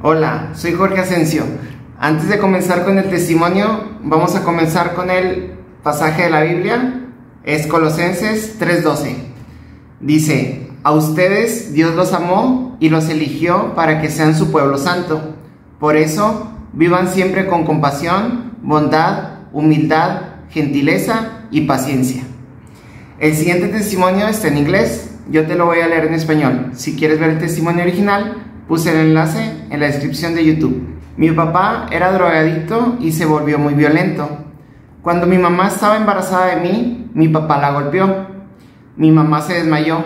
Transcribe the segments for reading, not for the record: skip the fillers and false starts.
Hola, soy Jorge Asensio. Antes de comenzar con el testimonio, vamos a comenzar con el pasaje de la Biblia. Es Colosenses 3:12. Dice: a ustedes Dios los amó y los eligió para que sean su pueblo santo. Por eso, vivan siempre con compasión, bondad, humildad, gentileza y paciencia. El siguiente testimonio está en inglés. Yo te lo voy a leer en español. Si quieres ver el testimonio original, puse el enlace en la descripción de YouTube. Mi papá era drogadicto y se volvió muy violento. Cuando mi mamá estaba embarazada de mí, mi papá la golpeó. Mi mamá se desmayó.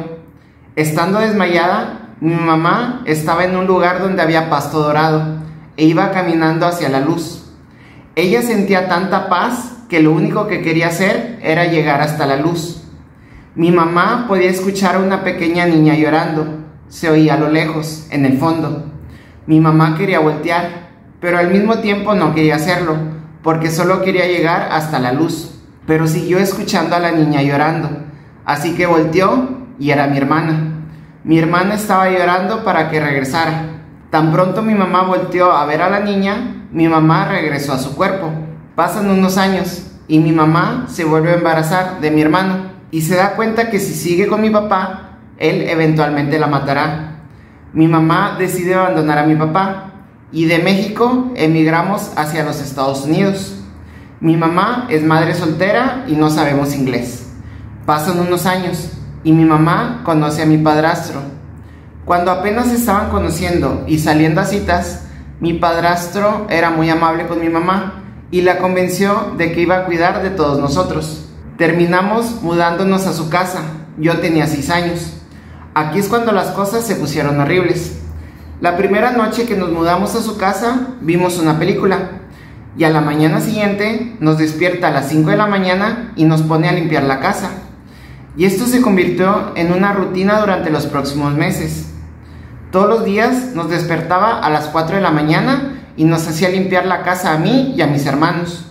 Estando desmayada, mi mamá estaba en un lugar donde había pasto dorado e iba caminando hacia la luz. Ella sentía tanta paz que lo único que quería hacer era llegar hasta la luz. Mi mamá podía escuchar a una pequeña niña llorando. Se oía a lo lejos, en el fondo. Mi mamá quería voltear, pero al mismo tiempo no quería hacerlo, porque solo quería llegar hasta la luz. Pero siguió escuchando a la niña llorando, así que volteó y era mi hermana. Mi hermana estaba llorando para que regresara. Tan pronto mi mamá volteó a ver a la niña, mi mamá regresó a su cuerpo. Pasan unos años y mi mamá se vuelve a embarazar de mi hermano y se da cuenta que si sigue con mi papá, él eventualmente la matará. Mi mamá decide abandonar a mi papá y de México emigramos hacia los Estados Unidos. Mi mamá es madre soltera y no sabemos inglés. Pasan unos años y mi mamá conoce a mi padrastro. Cuando apenas se estaban conociendo y saliendo a citas, mi padrastro era muy amable con mi mamá y la convenció de que iba a cuidar de todos nosotros. Terminamos mudándonos a su casa. Yo tenía 6 años. Aquí es cuando las cosas se pusieron horribles. La primera noche que nos mudamos a su casa, vimos una película. Y a la mañana siguiente, nos despierta a las 5 de la mañana y nos pone a limpiar la casa. Y esto se convirtió en una rutina durante los próximos meses. Todos los días nos despertaba a las 4 de la mañana y nos hacía limpiar la casa a mí y a mis hermanos.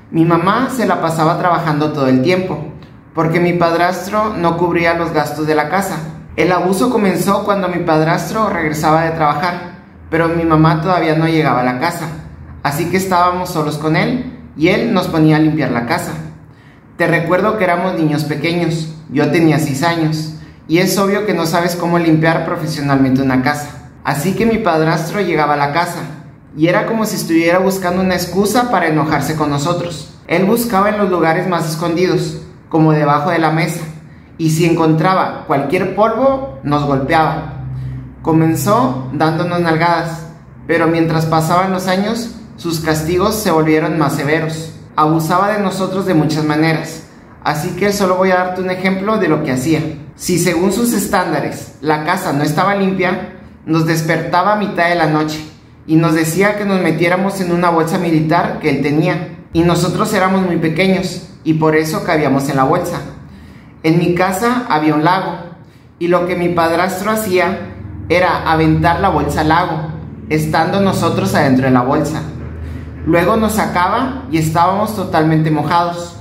Mi mamá se la pasaba trabajando todo el tiempo, porque mi padrastro no cubría los gastos de la casa. El abuso comenzó cuando mi padrastro regresaba de trabajar, pero mi mamá todavía no llegaba a la casa, así que estábamos solos con él y él nos ponía a limpiar la casa. Te recuerdo que éramos niños pequeños, yo tenía 6 años, y es obvio que no sabes cómo limpiar profesionalmente una casa. Así que mi padrastro llegaba a la casa, y era como si estuviera buscando una excusa para enojarse con nosotros. Él buscaba en los lugares más escondidos, como debajo de la mesa, y si encontraba cualquier polvo, nos golpeaba. Comenzó dándonos nalgadas, pero mientras pasaban los años, sus castigos se volvieron más severos. Abusaba de nosotros de muchas maneras, así que solo voy a darte un ejemplo de lo que hacía. Si según sus estándares, la casa no estaba limpia, nos despertaba a mitad de la noche y nos decía que nos metiéramos en una bolsa militar que él tenía, y nosotros éramos muy pequeños y por eso cabíamos en la bolsa. En mi casa había un lago y lo que mi padrastro hacía era aventar la bolsa al lago, estando nosotros adentro de la bolsa. Luego nos sacaba y estábamos totalmente mojados.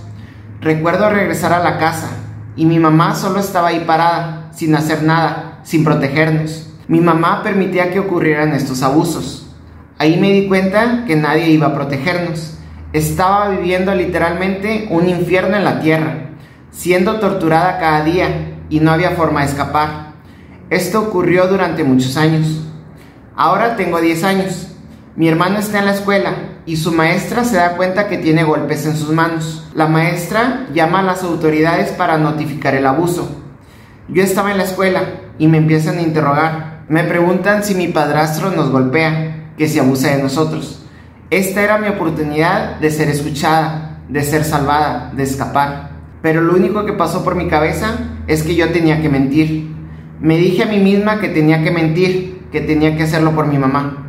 Recuerdo regresar a la casa y mi mamá solo estaba ahí parada, sin hacer nada, sin protegernos. Mi mamá permitía que ocurrieran estos abusos. Ahí me di cuenta que nadie iba a protegernos. Estaba viviendo literalmente un infierno en la tierra, siendo torturada cada día y no había forma de escapar. Esto ocurrió durante muchos años. Ahora tengo 10 años. Mi hermano está en la escuela y su maestra se da cuenta que tiene golpes en sus manos. La maestra llama a las autoridades para notificar el abuso. Yo estaba en la escuela y me empiezan a interrogar. Me preguntan si mi padrastro nos golpea, que si abusa de nosotros. Esta era mi oportunidad de ser escuchada, de ser salvada, de escapar. Pero lo único que pasó por mi cabeza es que yo tenía que mentir. Me dije a mí misma que tenía que mentir, que tenía que hacerlo por mi mamá.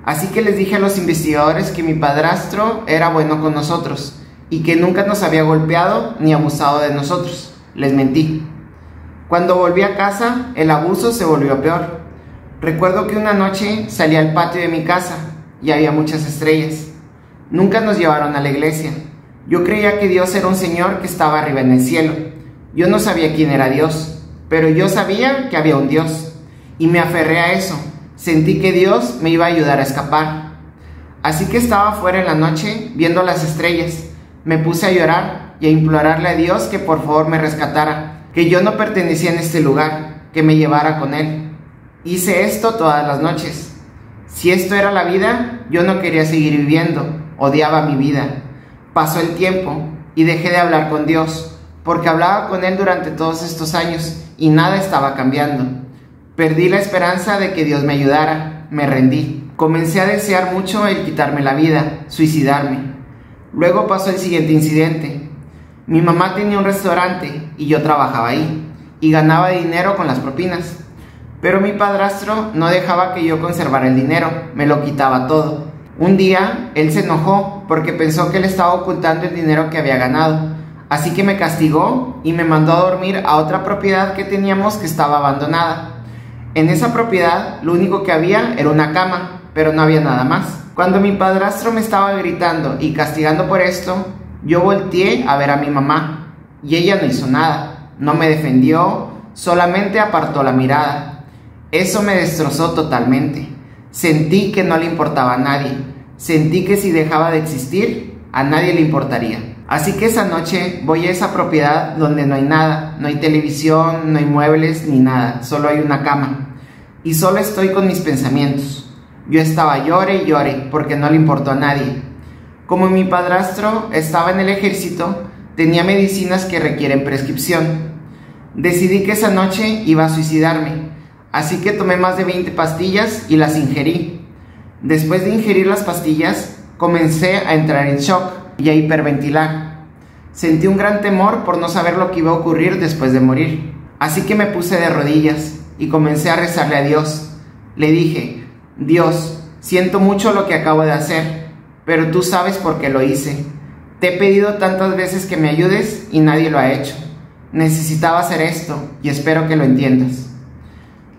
Así que les dije a los investigadores que mi padrastro era bueno con nosotros y que nunca nos había golpeado ni abusado de nosotros. Les mentí. Cuando volví a casa, el abuso se volvió peor. Recuerdo que una noche salí al patio de mi casa y había muchas estrellas. Nunca nos llevaron a la iglesia. Yo creía que Dios era un señor que estaba arriba en el cielo. Yo no sabía quién era Dios, pero yo sabía que había un Dios y me aferré a eso, sentí que Dios me iba a ayudar a escapar. Así que estaba afuera en la noche viendo las estrellas. Me puse a llorar y a implorarle a Dios que por favor me rescatara, que yo no pertenecía en este lugar, que me llevara con Él. Hice esto todas las noches. Si esto era la vida, yo no quería seguir viviendo, odiaba mi vida. Pasó el tiempo y dejé de hablar con Dios, porque hablaba con Él durante todos estos años y nada estaba cambiando. Perdí la esperanza de que Dios me ayudara, me rendí. Comencé a desear mucho el quitarme la vida, suicidarme. Luego pasó el siguiente incidente. Mi mamá tenía un restaurante y yo trabajaba ahí, y ganaba dinero con las propinas. Pero mi padrastro no dejaba que yo conservara el dinero, me lo quitaba todo. Un día, él se enojó porque pensó que le estaba ocultando el dinero que había ganado. Así que me castigó y me mandó a dormir a otra propiedad que teníamos que estaba abandonada. En esa propiedad, lo único que había era una cama, pero no había nada más. Cuando mi padrastro me estaba gritando y castigando por esto, yo volteé a ver a mi mamá y ella no hizo nada, no me defendió, solamente apartó la mirada. Eso me destrozó totalmente. Sentí que no le importaba a nadie, sentí que si dejaba de existir, a nadie le importaría. Así que esa noche voy a esa propiedad donde no hay nada, no hay televisión, no hay muebles ni nada, solo hay una cama. Y solo estoy con mis pensamientos. Yo estaba llore y llore porque no le importó a nadie. Como mi padrastro estaba en el ejército, tenía medicinas que requieren prescripción. Decidí que esa noche iba a suicidarme, así que tomé más de 20 pastillas y las ingerí. Después de ingerir las pastillas, comencé a entrar en shock y a hiperventilar. Sentí un gran temor por no saber lo que iba a ocurrir después de morir. Así que me puse de rodillas y comencé a rezarle a Dios. Le dije: Dios, siento mucho lo que acabo de hacer, pero tú sabes por qué lo hice. Te he pedido tantas veces que me ayudes y nadie lo ha hecho. Necesitaba hacer esto y espero que lo entiendas.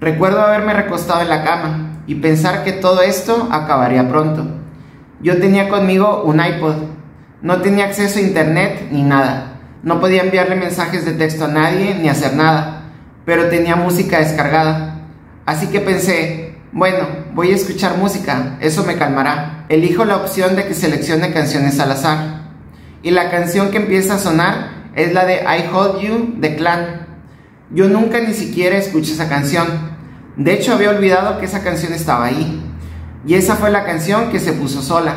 Recuerdo haberme recostado en la cama y pensar que todo esto acabaría pronto. Yo tenía conmigo un iPod. No tenía acceso a internet ni nada. No podía enviarle mensajes de texto a nadie ni hacer nada, pero tenía música descargada. Así que pensé: bueno, voy a escuchar música, eso me calmará. Elijo la opción de que seleccione canciones al azar. Y la canción que empieza a sonar es la de I Hold You de Clan. Yo nunca ni siquiera escuché esa canción. De hecho, había olvidado que esa canción estaba ahí. Y esa fue la canción que se puso sola.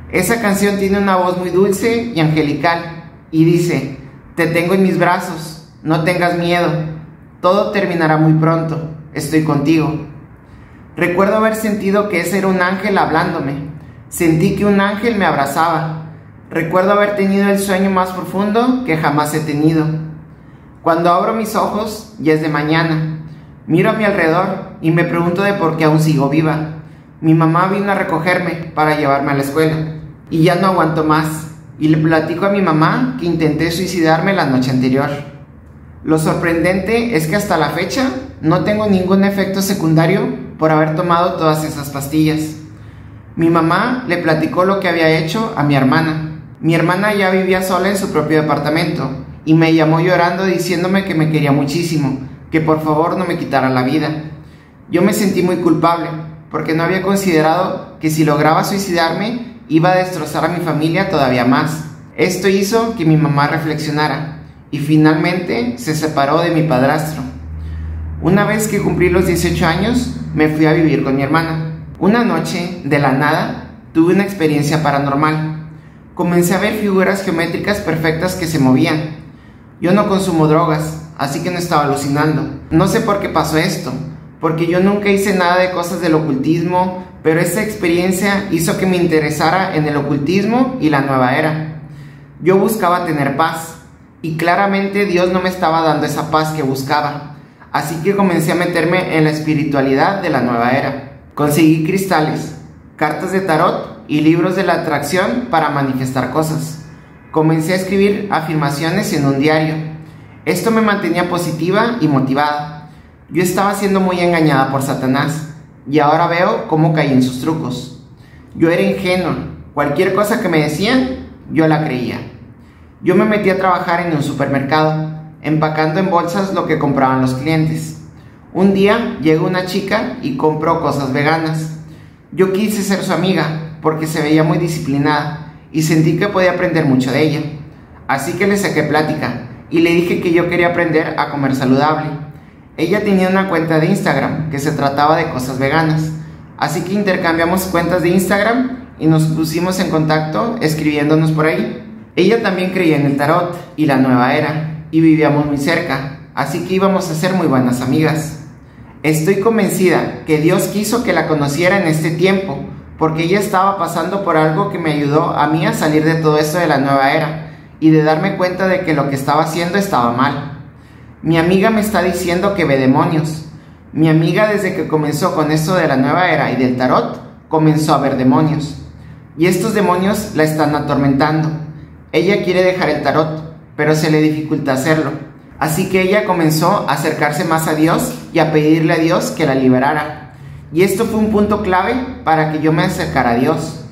Esa canción tiene una voz muy dulce y angelical. Y dice: te tengo en mis brazos, no tengas miedo. Todo terminará muy pronto, estoy contigo. Recuerdo haber sentido que ese era un ángel hablándome. Sentí que un ángel me abrazaba. Recuerdo haber tenido el sueño más profundo que jamás he tenido. Cuando abro mis ojos, ya es de mañana. Miro a mi alrededor y me pregunto de por qué aún sigo viva. Mi mamá vino a recogerme para llevarme a la escuela y ya no aguanto más. Y le platico a mi mamá que intenté suicidarme la noche anterior. Lo sorprendente es que hasta la fecha no tengo ningún efecto secundario por haber tomado todas esas pastillas. Mi mamá le platicó lo que había hecho a mi hermana. Mi hermana ya vivía sola en su propio departamento y me llamó llorando diciéndome que me quería muchísimo, que por favor no me quitara la vida. Yo me sentí muy culpable porque no había considerado que si lograba suicidarme iba a destrozar a mi familia todavía más. Esto hizo que mi mamá reflexionara y finalmente se separó de mi padrastro. Una vez que cumplí los 18 años, me fui a vivir con mi hermana. Una noche, de la nada, tuve una experiencia paranormal. Comencé a ver figuras geométricas perfectas que se movían. Yo no consumo drogas, así que no estaba alucinando. No sé por qué pasó esto, porque yo nunca hice nada de cosas del ocultismo, pero esta experiencia hizo que me interesara en el ocultismo y la nueva era. Yo buscaba tener paz, y claramente Dios no me estaba dando esa paz que buscaba. Así que comencé a meterme en la espiritualidad de la nueva era. Conseguí cristales, cartas de tarot y libros de la atracción para manifestar cosas. Comencé a escribir afirmaciones en un diario. Esto me mantenía positiva y motivada. Yo estaba siendo muy engañada por Satanás y ahora veo cómo caí en sus trucos. Yo era ingenua. Cualquier cosa que me decían, yo la creía. Yo me metí a trabajar en un supermercado, empacando en bolsas lo que compraban los clientes. Un día llegó una chica y compró cosas veganas. Yo quise ser su amiga porque se veía muy disciplinada y sentí que podía aprender mucho de ella. Así que le saqué plática y le dije que yo quería aprender a comer saludable. Ella tenía una cuenta de Instagram que se trataba de cosas veganas, así que intercambiamos cuentas de Instagram y nos pusimos en contacto escribiéndonos por ahí. Ella también creía en el tarot y la nueva era y vivíamos muy cerca, así que íbamos a ser muy buenas amigas. Estoy convencida que Dios quiso que la conociera en este tiempo, porque ella estaba pasando por algo que me ayudó a mí a salir de todo esto de la nueva era y de darme cuenta de que lo que estaba haciendo estaba mal. Mi amiga me está diciendo que ve demonios. Mi amiga, desde que comenzó con esto de la nueva era y del tarot, comenzó a ver demonios. Y estos demonios la están atormentando. Ella quiere dejar el tarot, pero se le dificulta hacerlo. Así que ella comenzó a acercarse más a Dios y a pedirle a Dios que la liberara. Y esto fue un punto clave para que yo me acercara a Dios.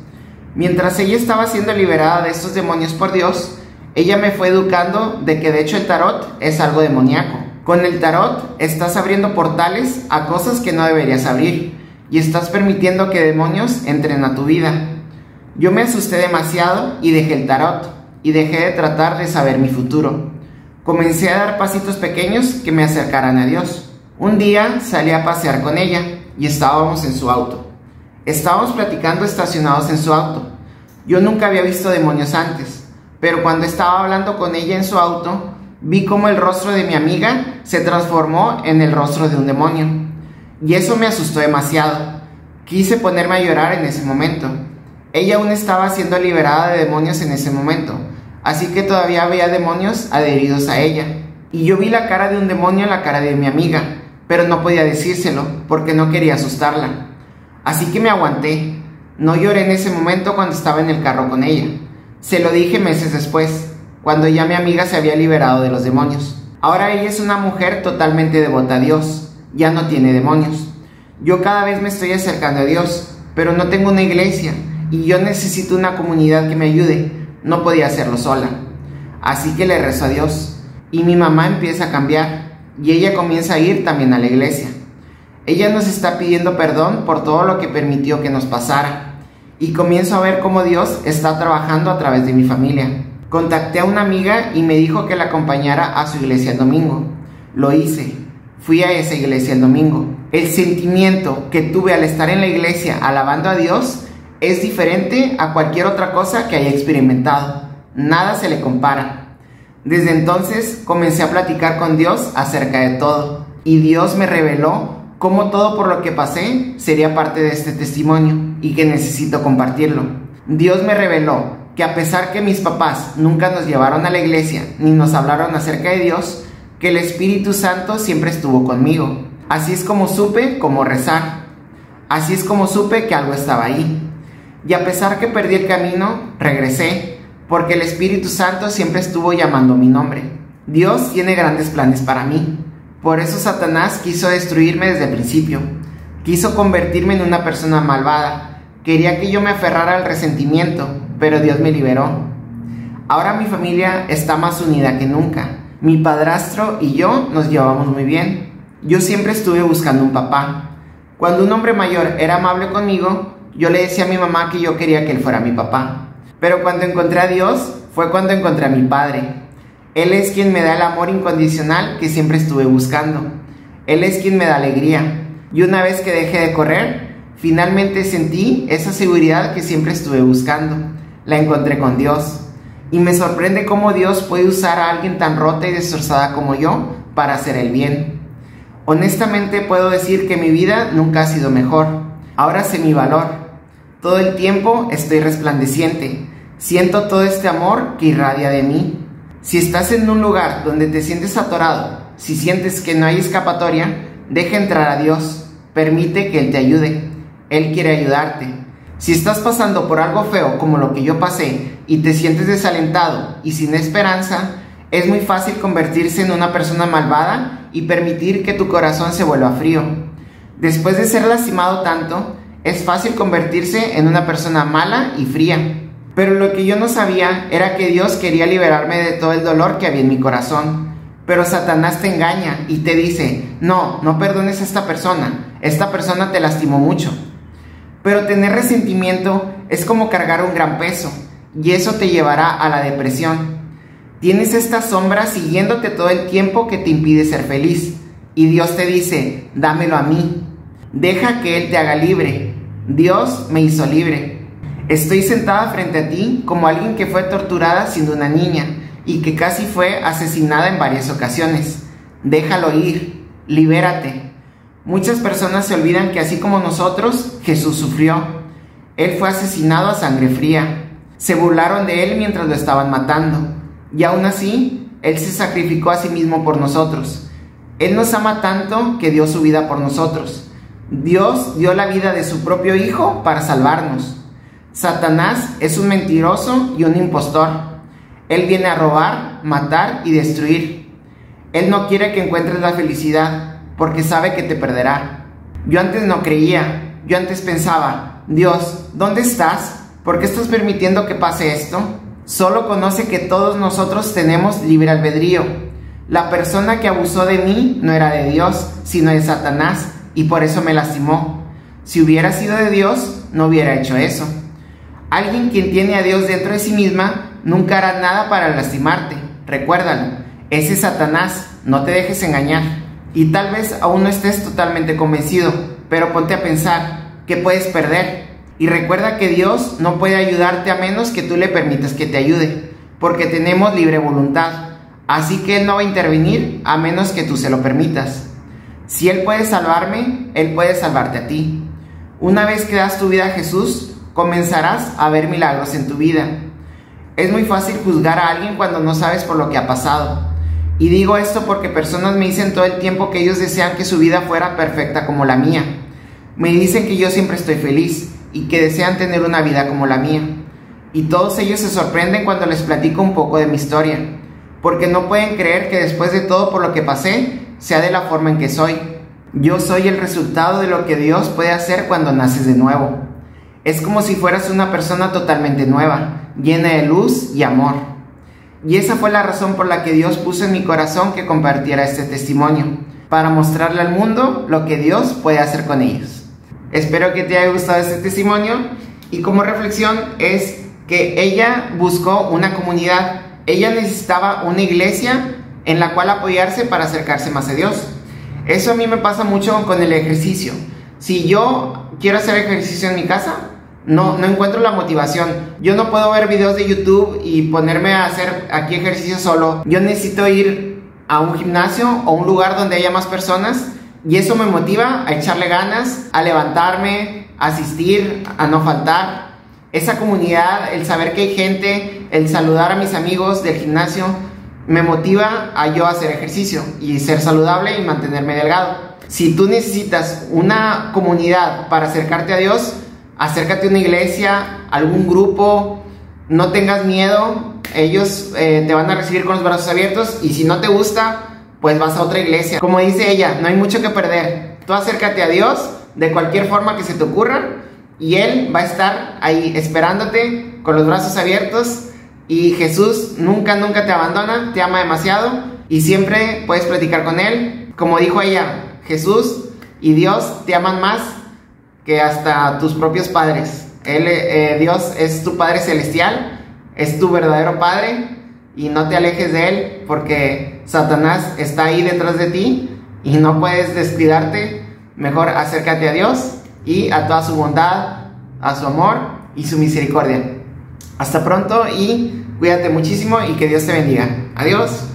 Mientras ella estaba siendo liberada de estos demonios por Dios, ella me fue educando de que de hecho el tarot es algo demoníaco. Con el tarot estás abriendo portales a cosas que no deberías abrir y estás permitiendo que demonios entren a tu vida. Yo me asusté demasiado y dejé el tarot y dejé de tratar de saber mi futuro. Comencé a dar pasitos pequeños que me acercaran a Dios. Un día salí a pasear con ella y estábamos en su auto. Estábamos platicando estacionados en su auto. Yo nunca había visto demonios antes, pero cuando estaba hablando con ella en su auto, vi cómo el rostro de mi amiga se transformó en el rostro de un demonio. Y eso me asustó demasiado. Quise ponerme a llorar en ese momento. Ella aún estaba siendo liberada de demonios en ese momento, así que todavía había demonios adheridos a ella. Y yo vi la cara de un demonio en la cara de mi amiga, pero no podía decírselo porque no quería asustarla. Así que me aguanté. No lloré en ese momento cuando estaba en el carro con ella. Se lo dije meses después, cuando ya mi amiga se había liberado de los demonios. Ahora ella es una mujer totalmente devota a Dios, ya no tiene demonios. Yo cada vez me estoy acercando a Dios, pero no tengo una iglesia y yo necesito una comunidad que me ayude. No podía hacerlo sola. Así que le rezo a Dios y mi mamá empieza a cambiar y ella comienza a ir también a la iglesia. Ella nos está pidiendo perdón por todo lo que permitió que nos pasara. Y comienzo a ver cómo Dios está trabajando a través de mi familia. Contacté a una amiga y me dijo que la acompañara a su iglesia el domingo. Lo hice. Fui a esa iglesia el domingo. El sentimiento que tuve al estar en la iglesia alabando a Dios es diferente a cualquier otra cosa que haya experimentado. Nada se le compara. Desde entonces comencé a platicar con Dios acerca de todo. Y Dios me reveló cómo todo por lo que pasé sería parte de este testimonio y que necesito compartirlo. Dios me reveló que a pesar que mis papás nunca nos llevaron a la iglesia ni nos hablaron acerca de Dios, que el Espíritu Santo siempre estuvo conmigo. Así es como supe cómo rezar. Así es como supe que algo estaba ahí. Y a pesar que perdí el camino, regresé, porque el Espíritu Santo siempre estuvo llamando mi nombre. Dios tiene grandes planes para mí. Por eso Satanás quiso destruirme desde el principio. Quiso convertirme en una persona malvada. Quería que yo me aferrara al resentimiento, pero Dios me liberó. Ahora mi familia está más unida que nunca. Mi padrastro y yo nos llevamos muy bien. Yo siempre estuve buscando un papá. Cuando un hombre mayor era amable conmigo, yo le decía a mi mamá que yo quería que él fuera mi papá. Pero cuando encontré a Dios, fue cuando encontré a mi padre. Él es quien me da el amor incondicional que siempre estuve buscando. Él es quien me da alegría. Y una vez que dejé de correr, finalmente sentí esa seguridad que siempre estuve buscando. La encontré con Dios. Y me sorprende cómo Dios puede usar a alguien tan rota y destrozada como yo para hacer el bien. Honestamente puedo decir que mi vida nunca ha sido mejor. Ahora sé mi valor. Todo el tiempo estoy resplandeciente. Siento todo este amor que irradia de mí. Si estás en un lugar donde te sientes atorado, si sientes que no hay escapatoria, deja entrar a Dios. Permite que Él te ayude. Él quiere ayudarte. Si estás pasando por algo feo como lo que yo pasé y te sientes desalentado y sin esperanza, es muy fácil convertirse en una persona malvada y permitir que tu corazón se vuelva frío. Después de ser lastimado tanto, es fácil convertirse en una persona mala y fría. Pero lo que yo no sabía era que Dios quería liberarme de todo el dolor que había en mi corazón. Pero Satanás te engaña y te dice, no perdones a esta persona te lastimó mucho. Pero tener resentimiento es como cargar un gran peso, y eso te llevará a la depresión. Tienes esta sombra siguiéndote todo el tiempo que te impide ser feliz, y Dios te dice, dámelo a mí. Deja que Él te haga libre. Dios me hizo libre. Estoy sentada frente a ti como alguien que fue torturada siendo una niña y que casi fue asesinada en varias ocasiones. Déjalo ir, libérate. Muchas personas se olvidan que así como nosotros, Jesús sufrió. Él fue asesinado a sangre fría. Se burlaron de Él mientras lo estaban matando. Y aún así, Él se sacrificó a sí mismo por nosotros. Él nos ama tanto que dio su vida por nosotros. Dios dio la vida de su propio Hijo para salvarnos. Satanás es un mentiroso y un impostor. Él viene a robar, matar y destruir. Él no quiere que encuentres la felicidad, porque sabe que te perderá. Yo antes no creía. Yo antes pensaba, Dios, ¿dónde estás? ¿Por qué estás permitiendo que pase esto? Solo conoce que todos nosotros tenemos libre albedrío. La persona que abusó de mí no era de Dios, sino de Satanás, y por eso me lastimó. Si hubiera sido de Dios, no hubiera hecho eso. Alguien quien tiene a Dios dentro de sí misma nunca hará nada para lastimarte. Recuérdalo, ese es Satanás, no te dejes engañar. Y tal vez aún no estés totalmente convencido, pero ponte a pensar, ¿qué puedes perder? Y recuerda que Dios no puede ayudarte a menos que tú le permitas que te ayude, porque tenemos libre voluntad. Así que Él no va a intervenir a menos que tú se lo permitas. Si Él puede salvarme, Él puede salvarte a ti. Una vez que das tu vida a Jesús, comenzarás a ver milagros en tu vida. Es muy fácil juzgar a alguien cuando no sabes por lo que ha pasado. Y digo esto porque personas me dicen todo el tiempo que ellos desean que su vida fuera perfecta como la mía. Me dicen que yo siempre estoy feliz y que desean tener una vida como la mía. Y todos ellos se sorprenden cuando les platico un poco de mi historia, porque no pueden creer que después de todo por lo que pasé, sea de la forma en que soy. Yo soy el resultado de lo que Dios puede hacer cuando naces de nuevo. Es como si fueras una persona totalmente nueva, llena de luz y amor. Y esa fue la razón por la que Dios puso en mi corazón que compartiera este testimonio, para mostrarle al mundo lo que Dios puede hacer con ellos. Espero que te haya gustado este testimonio, y como reflexión es que ella buscó una comunidad. Ella necesitaba una iglesia en la cual apoyarse para acercarse más a Dios. Eso a mí me pasa mucho con el ejercicio. Si yo quiero hacer ejercicio en mi casa, no encuentro la motivación. Yo no puedo ver videos de YouTube y ponerme a hacer aquí ejercicio solo. Yo necesito ir a un gimnasio o un lugar donde haya más personas, y eso me motiva a echarle ganas, a levantarme, a asistir, a no faltar. Esa comunidad, el saber que hay gente, el saludar a mis amigos del gimnasio, me motiva a yo hacer ejercicio y ser saludable y mantenerme delgado. Si tú necesitas una comunidad para acercarte a Dios, acércate a una iglesia, algún grupo. No tengas miedo, ellos te van a recibir con los brazos abiertos, y si no te gusta, pues vas a otra iglesia. Como dice ella, no hay mucho que perder. Tú acércate a Dios de cualquier forma que se te ocurra, y Él va a estar ahí esperándote con los brazos abiertos. Y Jesús nunca te abandona, te ama demasiado, y siempre puedes platicar con Él. Como dijo ella, Jesús y Dios te aman más que hasta tus propios padres. Dios es tu Padre Celestial, es tu verdadero Padre, y no te alejes de Él, porque Satanás está ahí detrás de ti y no puedes descuidarte. Mejor acércate a Dios y a toda su bondad, a su amor y su misericordia. Hasta pronto, y cuídate muchísimo, y que Dios te bendiga. Adiós.